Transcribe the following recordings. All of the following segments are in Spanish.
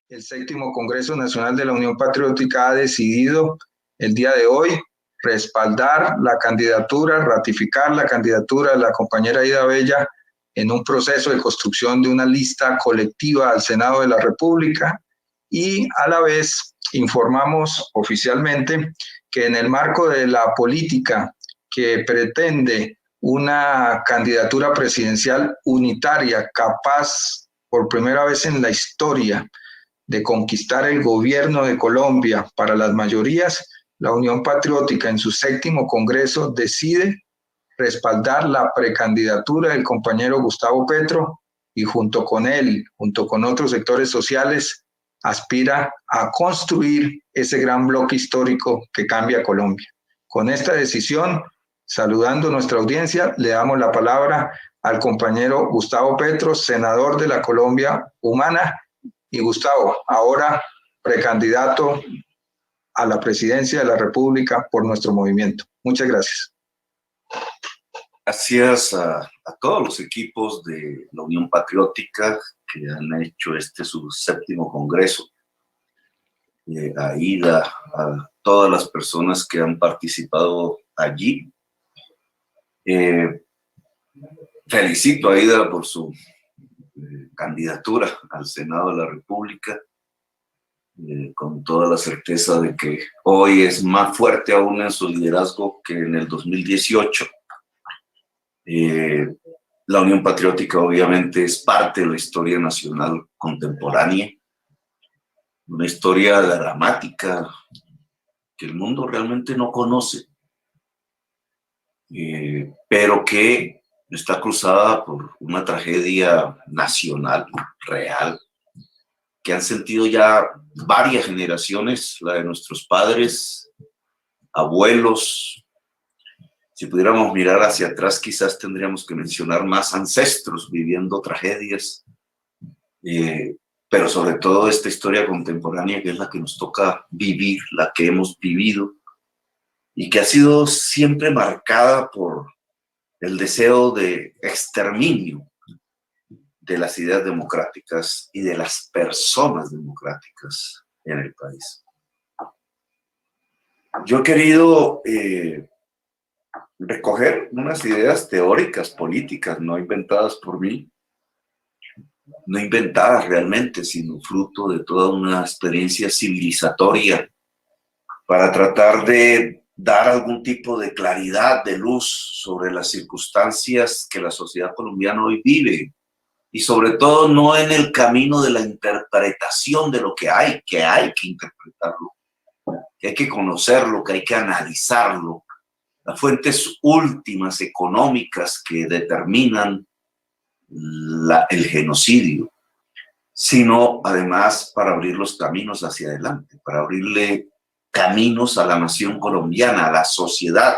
El séptimo Congreso Nacional de la Unión Patriótica ha decidido el día de hoy respaldar la candidatura, ratificar la candidatura de la compañera Aida Bella en un proceso de construcción de una lista colectiva al Senado de la República, y a la vez informamos oficialmente que en el marco de la política que pretende una candidatura presidencial unitaria capaz por primera vez en la historia de conquistar el gobierno de Colombia para las mayorías, la Unión Patriótica en su séptimo Congreso decide respaldar la precandidatura del compañero Gustavo Petro y junto con él, junto con otros sectores sociales, aspira a construir ese gran bloque histórico que cambia Colombia. Con esta decisión, saludando nuestra audiencia, le damos la palabra al compañero Gustavo Petro, senador de la Colombia Humana. Y Gustavo, ahora precandidato a la presidencia de la República por nuestro movimiento. Muchas gracias. Gracias a todos los equipos de la Unión Patriótica que han hecho su séptimo congreso, a Aida, a todas las personas que han participado allí. Felicito a Aida por su candidatura al Senado de la República, con toda la certeza de que hoy es más fuerte aún en su liderazgo que en el 2018. La Unión Patriótica obviamente es parte de la historia nacional contemporánea, una historia dramática que el mundo realmente no conoce, pero que está cruzada por una tragedia nacional, real, que han sentido ya varias generaciones, la de nuestros padres, abuelos. Si pudiéramos mirar hacia atrás, quizás tendríamos que mencionar más ancestros viviendo tragedias, pero sobre todo esta historia contemporánea que es la que nos toca vivir, la que hemos vivido, y que ha sido siempre marcada por el deseo de exterminio de las ideas democráticas y de las personas democráticas en el país. Yo he querido recoger unas ideas teóricas, políticas, no inventadas por mí, no inventadas realmente, sino fruto de toda una experiencia civilizatoria, para tratar de dar algún tipo de claridad, de luz sobre las circunstancias que la sociedad colombiana hoy vive, y sobre todo no en el camino de la interpretación de lo que hay que interpretarlo, que hay que conocerlo, que hay que analizarlo, las fuentes últimas económicas que determinan el genocidio, sino además para abrir los caminos hacia adelante, para abrirle caminos a la nación colombiana, a la sociedad,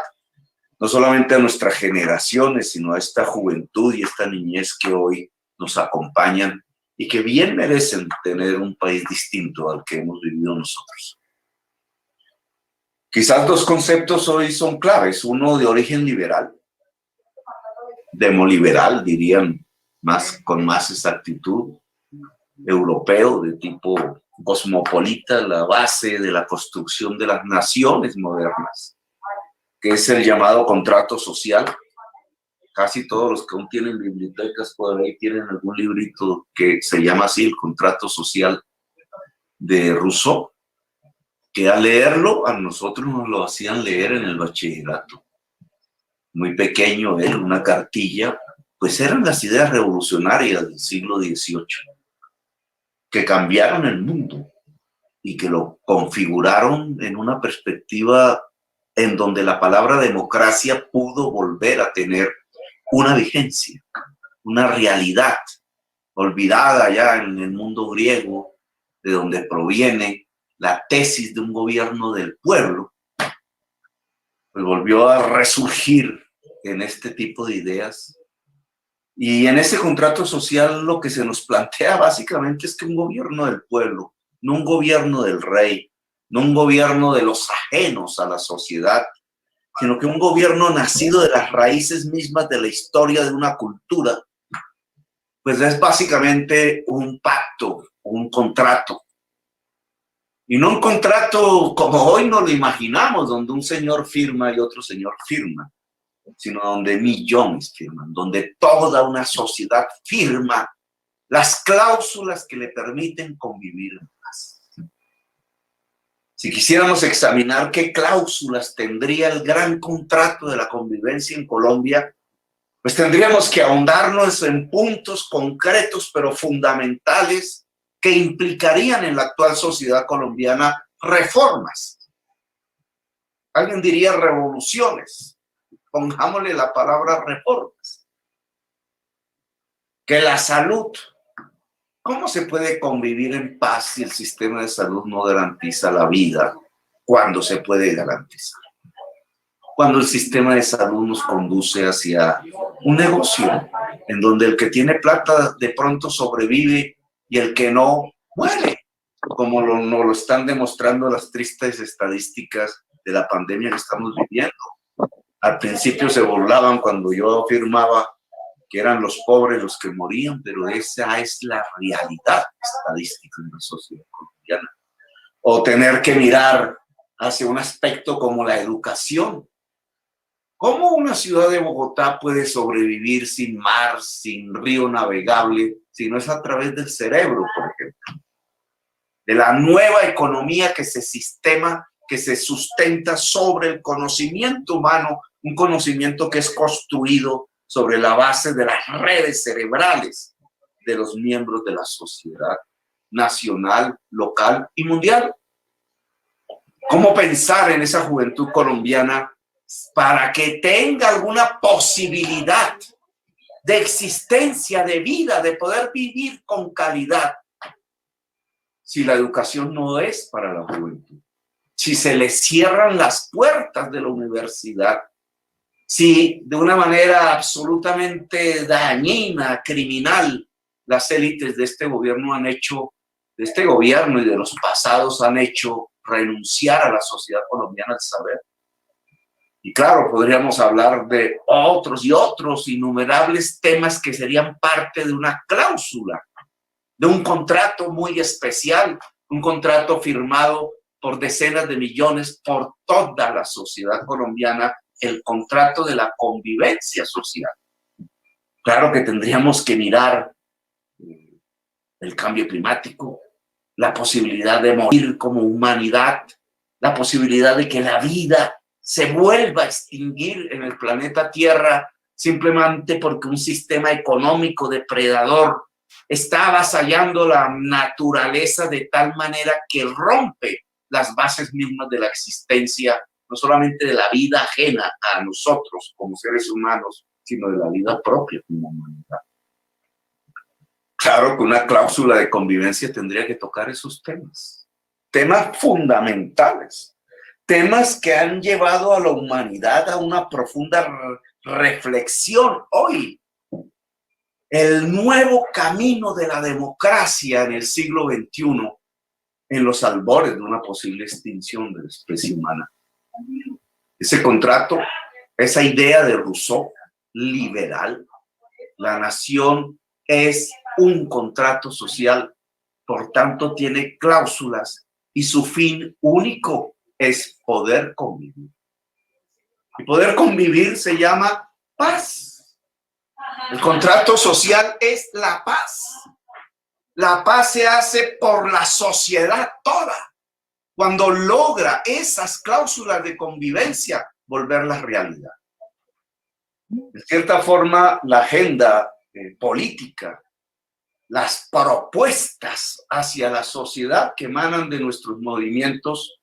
no solamente a nuestras generaciones, sino a esta juventud y esta niñez que hoy nos acompañan y que bien merecen tener un país distinto al que hemos vivido nosotros. Quizás dos conceptos hoy son claves, uno de origen liberal, demoliberal dirían con más exactitud, europeo de tipo cosmopolita, la base de la construcción de las naciones modernas, que es el llamado contrato social. Casi todos los que aún tienen bibliotecas por ahí tienen algún librito que se llama así, el contrato social de Rousseau, que al leerlo a nosotros nos lo hacían leer en el bachillerato. Muy pequeño él, una cartilla, pues eran las ideas revolucionarias del siglo XVIII, que cambiaron el mundo y que lo configuraron en una perspectiva en donde la palabra democracia pudo volver a tener una vigencia, una realidad olvidada ya en el mundo griego, de donde proviene la tesis de un gobierno del pueblo, pues volvió a resurgir en este tipo de ideas. Y en ese contrato social lo que se nos plantea básicamente es que un gobierno del pueblo, no un gobierno del rey, no un gobierno de los ajenos a la sociedad, sino que un gobierno nacido de las raíces mismas de la historia de una cultura, pues es básicamente un pacto, un contrato Y no un contrato como hoy nos lo imaginamos, donde un señor firma y otro señor firma, sino donde millones firman, donde toda una sociedad firma las cláusulas que le permiten convivir en paz. Si quisiéramos examinar qué cláusulas tendría el gran contrato de la convivencia en Colombia, pues tendríamos que ahondarnos en puntos concretos pero fundamentales que implicarían en la actual sociedad colombiana reformas. Alguien diría revoluciones. Pongámosle la palabra reformas. Que la salud. ¿Cómo se puede convivir en paz si el sistema de salud no garantiza la vida cuando se puede garantizar? Cuando el sistema de salud nos conduce hacia un negocio en donde el que tiene plata de pronto sobrevive y el que no muere, como nos lo están demostrando las tristes estadísticas de la pandemia que estamos viviendo. Al principio se burlaban cuando yo afirmaba que eran los pobres los que morían, pero esa es la realidad estadística de la sociedad colombiana. O tener que mirar hacia un aspecto como la educación. ¿Cómo una ciudad de Bogotá puede sobrevivir sin mar, sin río navegable, si no es a través del cerebro, por ejemplo? De la nueva economía que se sustenta sobre el conocimiento humano, un conocimiento que es construido sobre la base de las redes cerebrales de los miembros de la sociedad nacional, local y mundial. ¿Cómo pensar en esa juventud colombiana para que tenga alguna posibilidad de existencia, de vida, de poder vivir con calidad, si la educación no es para la juventud? Si se le cierran las puertas de la universidad, si de una manera absolutamente dañina, criminal, las élites de este gobierno han hecho, de este gobierno y de los pasados han hecho renunciar a la sociedad colombiana al saber. Y claro, podríamos hablar de otros y otros innumerables temas que serían parte de una cláusula, de un contrato muy especial, un contrato firmado por decenas de millones por toda la sociedad colombiana, el contrato de la convivencia social. Claro que tendríamos que mirar el cambio climático, la posibilidad de morir como humanidad, la posibilidad de que la vida se vuelva a extinguir en el planeta Tierra simplemente porque un sistema económico depredador está avasallando la naturaleza de tal manera que rompe las bases mismas de la existencia, no solamente de la vida ajena a nosotros como seres humanos, sino de la vida propia como humanidad. Claro que una cláusula de convivencia tendría que tocar esos temas, temas fundamentales, temas que han llevado a la humanidad a una profunda reflexión. Hoy, el nuevo camino de la democracia en el siglo XXI, en los albores de una posible extinción de la especie humana. Ese contrato, esa idea de Rousseau, liberal, la nación es un contrato social, por tanto tiene cláusulas y su fin único es poder convivir. Y poder convivir se llama paz. El contrato social es la paz. La paz se hace por la sociedad toda, cuando logra esas cláusulas de convivencia volverlas realidad. De cierta forma, la agenda política, las propuestas hacia la sociedad que emanan de nuestros movimientos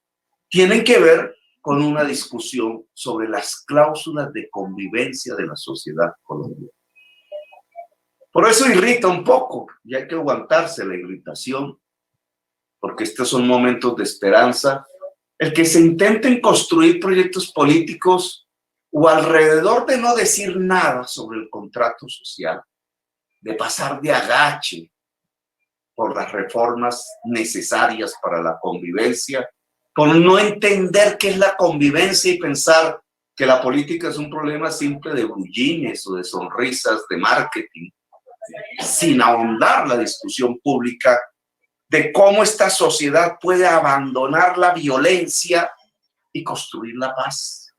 tienen que ver con una discusión sobre las cláusulas de convivencia de la sociedad colombiana. Por eso irrita un poco y hay que aguantarse la irritación, porque estos son momentos de esperanza. El que se intenten construir proyectos políticos o alrededor de no decir nada sobre el contrato social, de pasar de agache por las reformas necesarias para la convivencia, por no entender qué es la convivencia y pensar que la política es un problema simple de bullines o de sonrisas de marketing, sin ahondar la discusión pública, de cómo esta sociedad puede abandonar la violencia y construir la paz.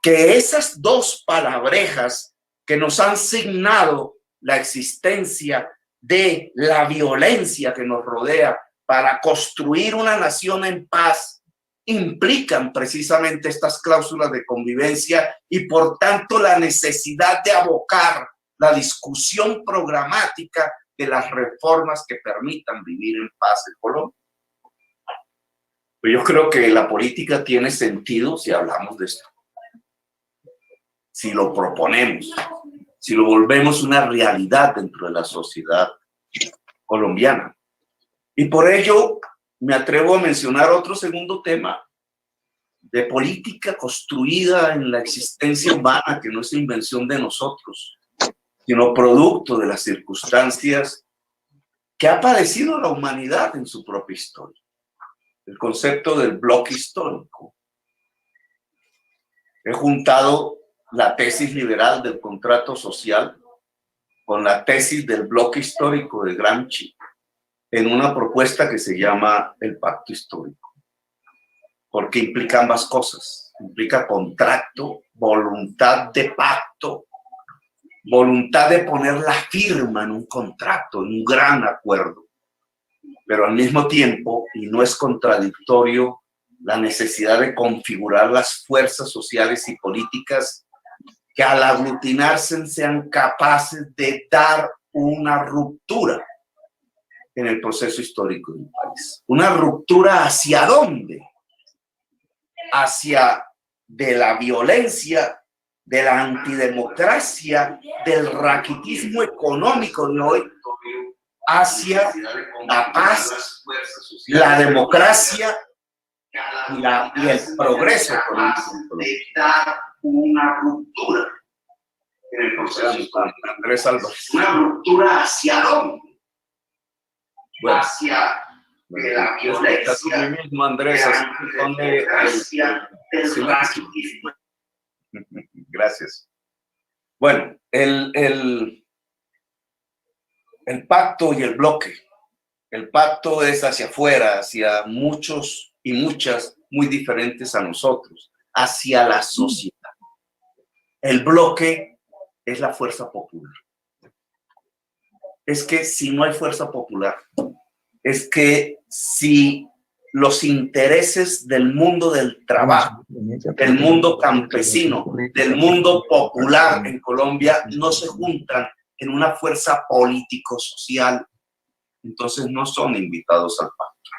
Que esas dos palabrejas que nos han signado la existencia de la violencia que nos rodea para construir una nación en paz implican precisamente estas cláusulas de convivencia y por tanto la necesidad de abocar la discusión programática de las reformas que permitan vivir en paz en Colombia. Pues yo creo que la política tiene sentido si hablamos de esto, si lo proponemos, si lo volvemos una realidad dentro de la sociedad colombiana. Y por ello me atrevo a mencionar otro segundo tema de política construida en la existencia humana, que no es invención de nosotros, sino producto de las circunstancias que ha padecido la humanidad en su propia historia. El concepto del bloque histórico. He juntado la tesis liberal del contrato social con la tesis del bloque histórico de Gramsci en una propuesta que se llama el pacto histórico, porque implica ambas cosas. Implica contrato, voluntad de pacto, voluntad de poner la firma en un contrato, en un gran acuerdo, pero al mismo tiempo, y no es contradictorio, la necesidad de configurar las fuerzas sociales y políticas que al aglutinarse sean capaces de dar una ruptura en el proceso histórico del país. ¿Una ruptura hacia dónde? Hacia de la violencia, de la antidemocracia, del raquitismo económico de hoy, hacia la paz, la democracia y el progreso económico. De dar una ruptura en el proceso histórico. Andrés Álvarez. ¿Una ruptura hacia dónde? Bueno, hacia de la violencia, mismo, Andrés, del raquitismo. Gracias. Bueno, el pacto y el bloque. El pacto es hacia afuera, hacia muchos y muchas muy diferentes a nosotros, hacia la sociedad. El bloque es la fuerza popular. Es que si no hay fuerza popular, es que si los intereses del mundo del trabajo, del mundo campesino, del mundo popular en Colombia no se juntan en una fuerza político-social, entonces no son invitados al pacto.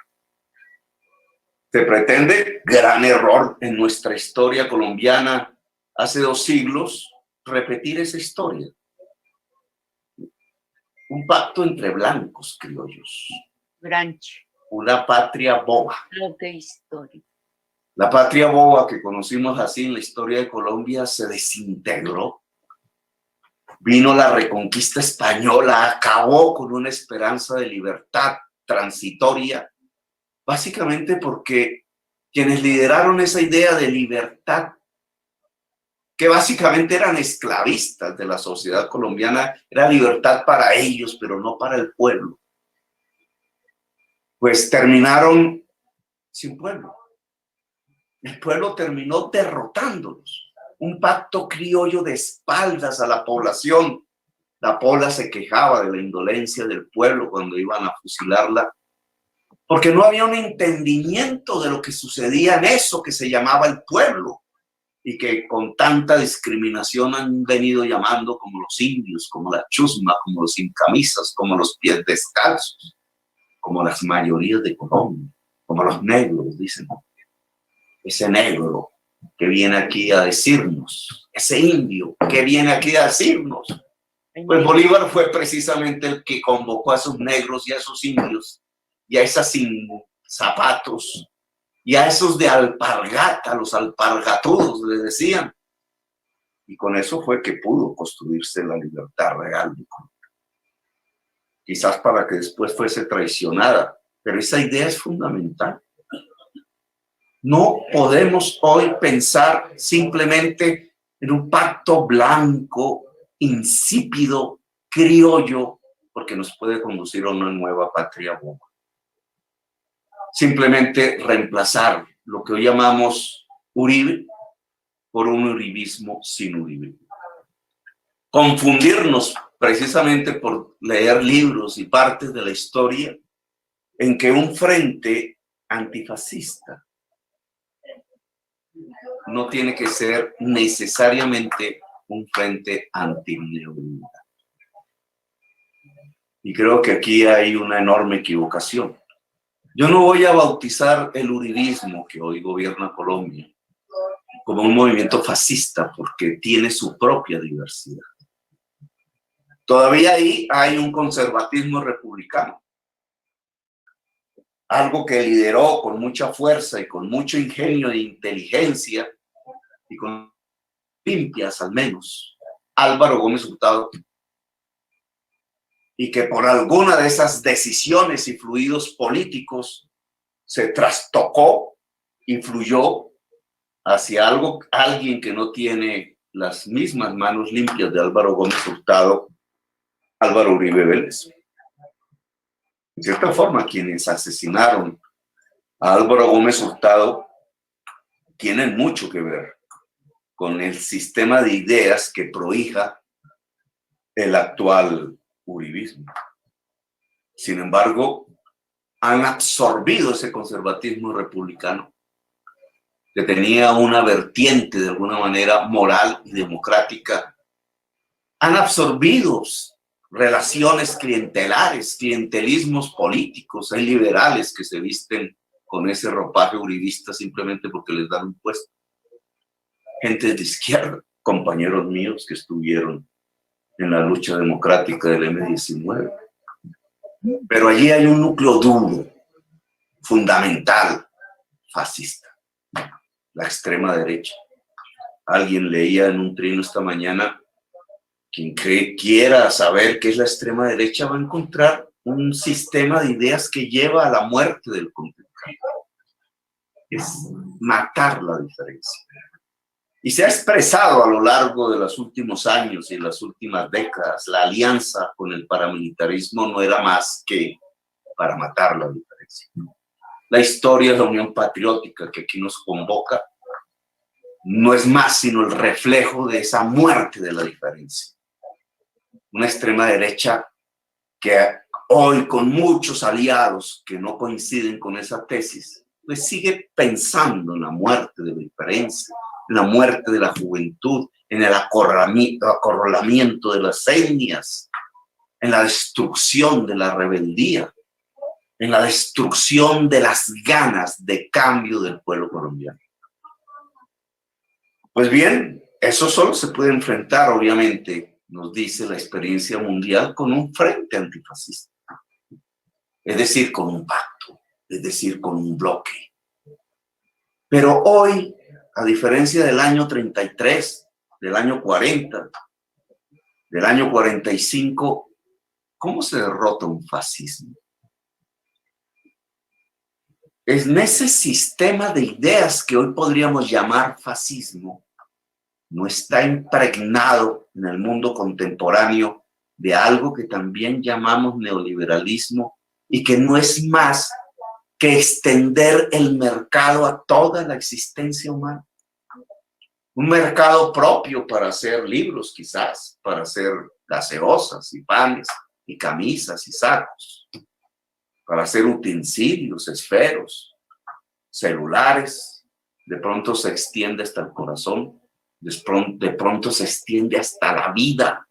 Se pretende, gran error en nuestra historia colombiana hace 2 siglos, repetir esa historia. Un pacto entre blancos criollos. Gramsci. Una patria boba. Bloque histórico. La patria boba que conocimos así en la historia de Colombia se desintegró. Vino la reconquista española, acabó con una esperanza de libertad transitoria, básicamente porque quienes lideraron esa idea de libertad, que básicamente eran esclavistas de la sociedad colombiana, era libertad para ellos, pero no para el pueblo. Pues terminaron sin pueblo. El pueblo terminó derrotándolos. Un pacto criollo de espaldas a la población. La pobla se quejaba de la indolencia del pueblo cuando iban a fusilarla, porque no había un entendimiento de lo que sucedía en eso que se llamaba el pueblo y que con tanta discriminación han venido llamando como los indios, como la chusma, como los sin camisas, como los pies descalzos, como las mayorías de Colombia, como los negros, dicen. Ese negro que viene aquí a decirnos, ese indio que viene aquí a decirnos. Pues Bolívar fue precisamente el que convocó a esos negros y a esos indios y a esas sin zapatos y a esos de alpargata, los alpargatudos, les decían. Y con eso fue que pudo construirse la libertad real de Colombia. Quizás para que después fuese traicionada, pero esa idea es fundamental. No podemos hoy pensar simplemente en un pacto blanco, insípido, criollo, porque nos puede conducir a una nueva patria boba. simplemente reemplazar lo que hoy llamamos Uribe por un uribismo sin Uribe. Confundirnos precisamente por leer libros y partes de la historia en que un frente antifascista no tiene que ser necesariamente un frente antineoliberal. Y creo que aquí hay una enorme equivocación. Yo no voy a bautizar el uribismo que hoy gobierna Colombia como un movimiento fascista porque tiene su propia diversidad. Todavía ahí hay un conservatismo republicano, algo que lideró con mucha fuerza y con mucho ingenio e inteligencia y con limpias al menos, Álvaro Gómez Hurtado, y que por alguna de esas decisiones y fluidos políticos se trastocó, influyó hacia alguien que no tiene las mismas manos limpias de Álvaro Gómez Hurtado, Álvaro Uribe Vélez. De cierta forma, quienes asesinaron a Álvaro Gómez Hurtado tienen mucho que ver con el sistema de ideas que prohija el actual uribismo. Sin embargo, han absorbido ese conservatismo republicano que tenía una vertiente de alguna manera moral y democrática. Han absorbido relaciones clientelares, clientelismos políticos. Hay liberales que se visten con ese ropaje uribista simplemente porque les dan un puesto. Gente de izquierda, compañeros míos que estuvieron en la lucha democrática del M-19. Pero allí hay un núcleo duro, fundamental, fascista, la extrema derecha. Alguien leía en un trino esta mañana: quien quiera saber qué es la extrema derecha va a encontrar un sistema de ideas que lleva a la muerte del contrincante. Es matar la diferencia. Y se ha expresado a lo largo de los últimos años y las últimas décadas. La alianza con el paramilitarismo no era más que para matar la diferencia. La historia de la Unión Patriótica que aquí nos convoca no es más sino el reflejo de esa muerte de la diferencia. Una extrema derecha que hoy, con muchos aliados que no coinciden con esa tesis, pues sigue pensando en la muerte de la diferencia, en la muerte de la juventud, en el acorralamiento de las etnias, en la destrucción de la rebeldía, en la destrucción de las ganas de cambio del pueblo colombiano. Pues bien, eso solo se puede enfrentar, obviamente, nos dice la experiencia mundial, con un frente antifascista. Es decir, con un pacto, es decir, con un bloque. Pero hoy, a diferencia del año 33, del año 40, del año 45, ¿cómo se derrota un fascismo? En ese sistema de ideas que hoy podríamos llamar fascismo, no está impregnado en el mundo contemporáneo de algo que también llamamos neoliberalismo y que no es más que extender el mercado a toda la existencia humana. Un mercado propio para hacer libros, quizás, para hacer gaseosas y panes y camisas y sacos, para hacer utensilios, esferos, celulares. De pronto se extiende hasta el corazón, de pronto se extiende hasta la vida,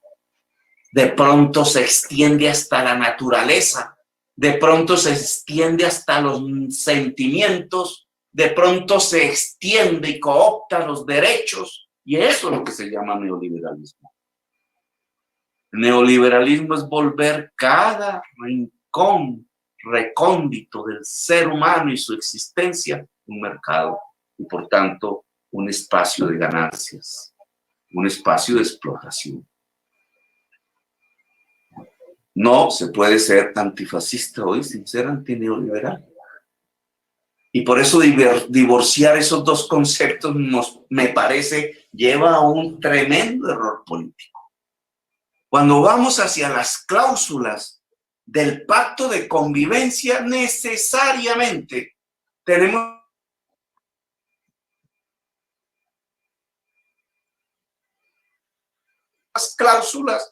de pronto se extiende hasta la naturaleza, de pronto se extiende hasta los sentimientos, de pronto se extiende y coopta los derechos, y eso es lo que se llama neoliberalismo. Neoliberalismo es volver cada rincón recóndito del ser humano y su existencia un mercado, y por tanto un espacio de ganancias, un espacio de explotación. No se puede ser antifascista hoy sin ser antineoliberal. Y por eso divorciar esos dos conceptos me parece lleva a un tremendo error político. Cuando vamos hacia las cláusulas del pacto de convivencia, necesariamente tenemos cláusulas